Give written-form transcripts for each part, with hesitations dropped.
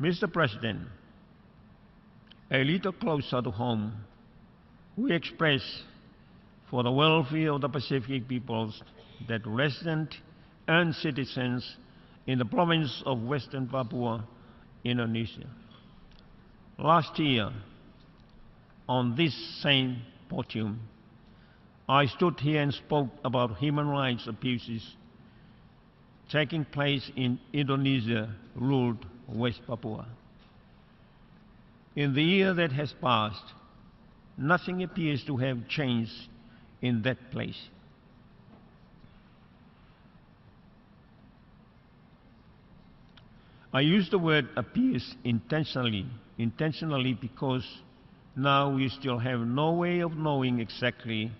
Mr. President, a little closer to home, we express for the welfare of the Pacific peoples that residents and citizens in the province of Western Papua, Indonesia. Last year, on this same podium, I stood here and spoke about human rights abuses taking place in Indonesia-ruled West Papua. In the year that has passed, nothing appears to have changed in that place. I use the word appears intentionally because now we still have no way of knowing exactly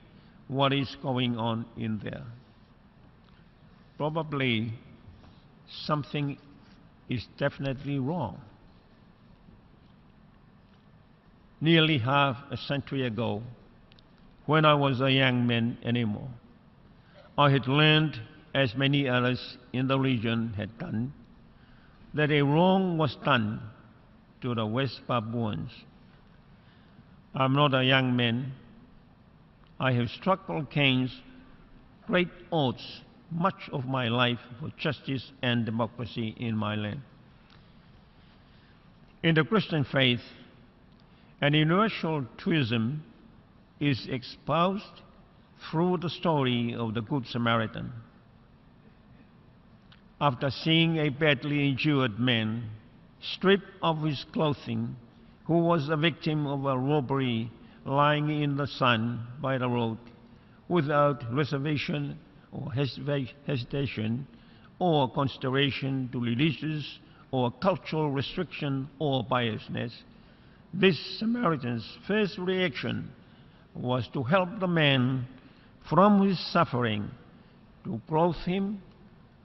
what is going on in there. Probably something is definitely wrong. Nearly half a century ago, when I was a young man anymore, I had learned, as many others in the region had done, that a wrong was done to the West Papuans. I'm not a young man. I have struggled against great odds much of my life for justice and democracy in my land. In the Christian faith, an universal truism is espoused through the story of the Good Samaritan. After seeing a badly injured man stripped of his clothing, who was a victim of a robbery, lying in the sun by the road, without reservation or hesitation or consideration to religious or cultural restriction or biasness, this Samaritan's first reaction was to help the man from his suffering, to clothe him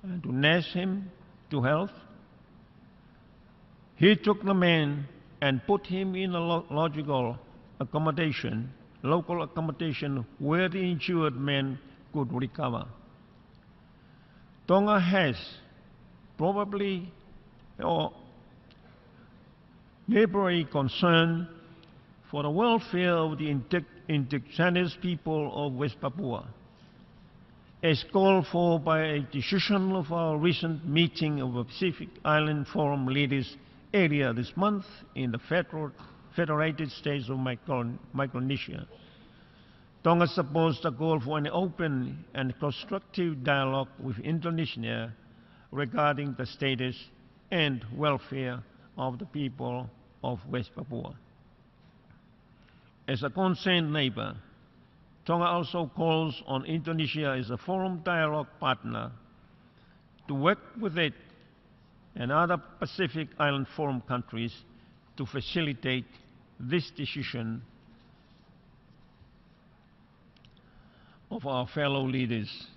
and to nurse him to health. He took the man and put him in a local accommodation where the injured man could recover. Tonga has probably neighborly concern for the welfare of the indigenous people of West Papua, as called for by a decision of our recent meeting of the Pacific Island Forum leaders earlier this month in the Federated States of Micronesia. Tonga supports the call for an open and constructive dialogue with Indonesia regarding the status and welfare of the people of West Papua. As a concerned neighbor, Tonga also calls on Indonesia as a forum dialogue partner to work with it and other Pacific Island Forum countries to facilitate this decision of our fellow leaders,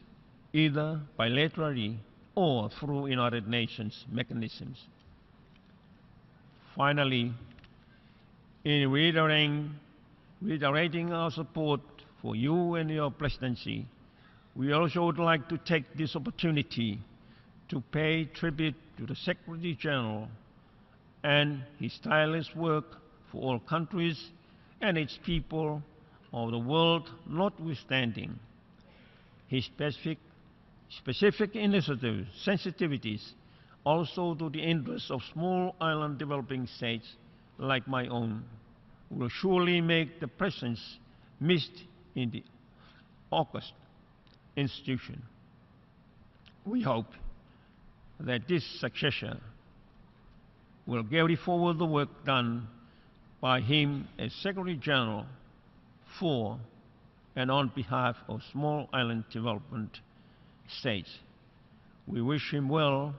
either bilaterally or through United Nations mechanisms. Finally, in reiterating our support for you and your presidency, we also would like to take this opportunity to pay tribute to the Secretary General and his tireless work for all countries and its people of the world notwithstanding. His specific initiatives, sensitivities, also to the interests of small island developing states like my own, will surely make the presence missed in the august institution. We hope that this successor will carry forward the work done by him as Secretary General for and on behalf of small island development states. We wish him well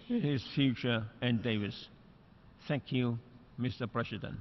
in his future endeavors. Thank you, Mr. President.